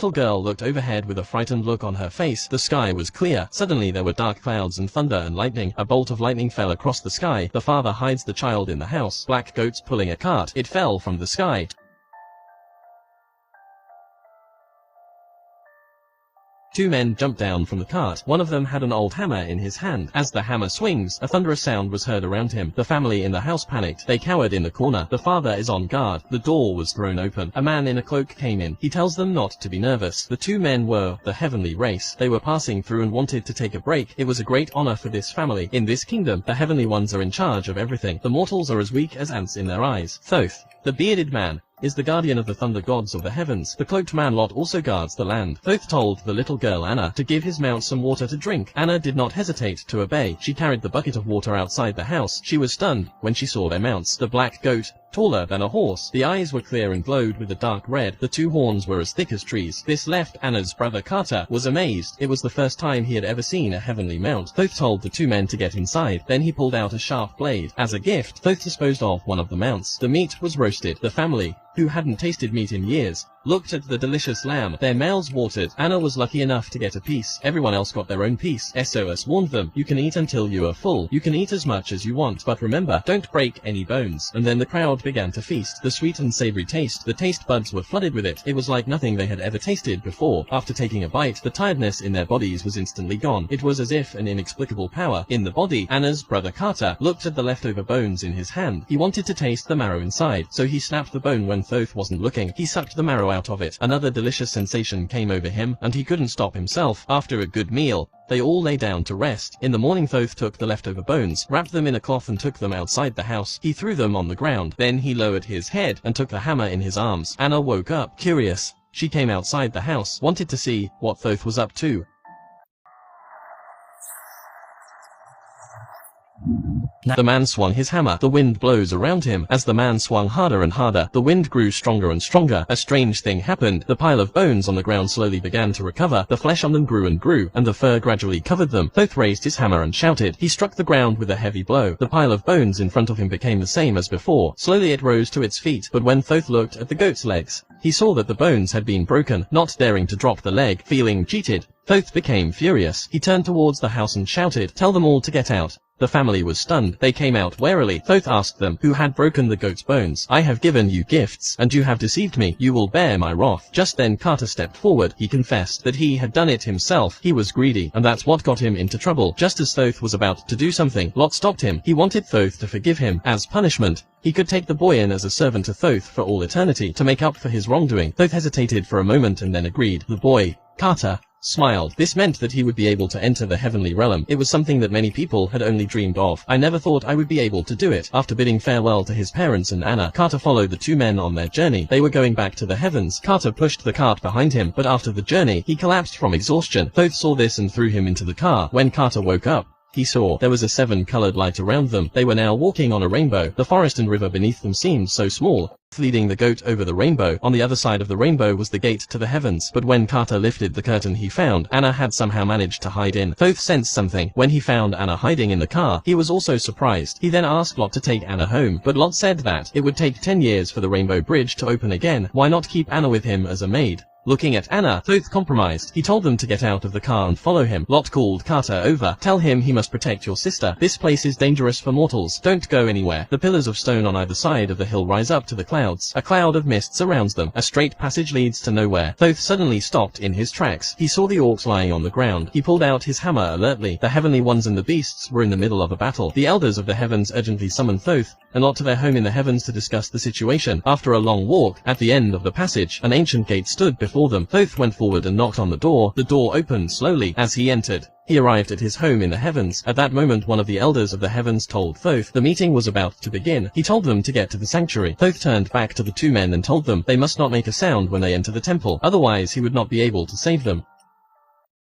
Little girl looked overhead with a frightened look on her face. The sky was clear. Suddenly there were dark clouds and thunder and lightning. A bolt of lightning fell across the sky. The father hides the child in the house. Black goats pulling a cart. It fell from the sky. Two men jumped down from the cart. One of them had an old hammer in his hand. As the hammer swings, a thunderous sound was heard around him. The family in the house panicked. They cowered in the corner. The father is on guard. The door was thrown open. A man in a cloak came in. He tells them not to be nervous. The two men were the heavenly race. They were passing through and wanted to take a break. It was a great honor for this family. In this kingdom, the heavenly ones are in charge of everything. The mortals are as weak as ants in their eyes. Thoth, the bearded man, is the guardian of the thunder gods of the heavens. The cloaked man Lot also guards the land. Thoth told the little girl Anna to give his mount some water to drink. Anna did not hesitate to obey. She carried the bucket of water outside the house. She was stunned when she saw their mounts. The black goat, taller than a horse. The eyes were clear and glowed with a dark red. The two horns were as thick as trees. This left Anna's brother Carter was amazed. It was the first time he had ever seen a heavenly mount. Thoth told the two men to get inside. Then he pulled out a sharp blade. As a gift, Thoth disposed of one of the mounts. The meat was roasted. The family, who hadn't tasted meat in years, looked at the delicious lamb. Their mouths watered. Anna was lucky enough to get a piece. Everyone else got their own piece. SOS warned them, you can eat until you are full. You can eat as much as you want, but remember, don't break any bones. And then the crowd began to feast. The sweet and savory taste, the taste buds were flooded with it. It was like nothing they had ever tasted before. After taking a bite, the tiredness in their bodies was instantly gone. It was as if an inexplicable power in the body. Anna's brother Carter looked at the leftover bones in his hand. He wanted to taste the marrow inside, so he snapped the bone when Thoth wasn't looking. He sucked the marrow out of it. Another delicious sensation came over him, and he couldn't stop himself. After a good meal, they all lay down to rest. In the morning Thoth took the leftover bones, wrapped them in a cloth and took them outside the house. He threw them on the ground. Then he lowered his head and took the hammer in his arms. Anna woke up, curious. She came outside the house, wanted to see what Thoth was up to. The man swung his hammer. The wind blows around him. As the man swung harder and harder, the wind grew stronger and stronger. A strange thing happened. The pile of bones on the ground slowly began to recover. The flesh on them grew and grew, and the fur gradually covered them. Thoth raised his hammer and shouted. He struck the ground with a heavy blow. The pile of bones in front of him became the same as before. Slowly it rose to its feet, but when Thoth looked at the goat's legs, he saw that the bones had been broken. Not daring to drop the leg, feeling cheated, Thoth became furious. He turned towards the house and shouted, "Tell them all to get out." The family was stunned. They came out warily. Thoth asked them, who had broken the goat's bones, "I have given you gifts, and you have deceived me. You will bear my wrath." Just then Carter stepped forward. He confessed that he had done it himself. He was greedy, and that's what got him into trouble. Just as Thoth was about to do something, Lot stopped him. He wanted Thoth to forgive him. As punishment, he could take the boy in as a servant to Thoth for all eternity, to make up for his wrongdoing. Thoth hesitated for a moment and then agreed. The boy, Carter, smiled. This meant that he would be able to enter the heavenly realm. It was something that many people had only dreamed of. "I never thought I would be able to do it." After bidding farewell to his parents and Anna, Carter followed the two men on their journey. They were going back to the heavens. Carter pushed the cart behind him, but after the journey, he collapsed from exhaustion. Thoth saw this and threw him into the car. When Carter woke up, he saw there was a seven-colored light around them. They were now walking on a rainbow. The forest and river beneath them seemed so small, leading the goat over the rainbow. On the other side of the rainbow was the gate to the heavens. But when Carter lifted the curtain he found Anna had somehow managed to hide in. Thoth sensed something. When he found Anna hiding in the car, he was also surprised. He then asked Lot to take Anna home, but Lot said that it would take 10 years for the rainbow bridge to open again. Why not keep Anna with him as a maid? Looking at Anna, Thoth compromised. He told them to get out of the car and follow him. Lot called Carter over. "Tell him he must protect your sister. This place is dangerous for mortals. Don't go anywhere." The pillars of stone on either side of the hill rise up to the clouds. A cloud of mist surrounds them. A straight passage leads to nowhere. Thoth suddenly stopped in his tracks. He saw the orcs lying on the ground. He pulled out his hammer alertly. The heavenly ones and the beasts were in the middle of a battle. The elders of the heavens urgently summoned Thoth and Lot to their home in the heavens to discuss the situation. After a long walk, at the end of the passage, an ancient gate stood before them. Thoth went forward and knocked on the door. The door opened slowly. As he entered, he arrived at his home in the heavens. At that moment one of the elders of the heavens told Thoth the meeting was about to begin. He told them to get to the sanctuary. Thoth turned back to the two men and told them they must not make a sound when they enter the temple, otherwise he would not be able to save them.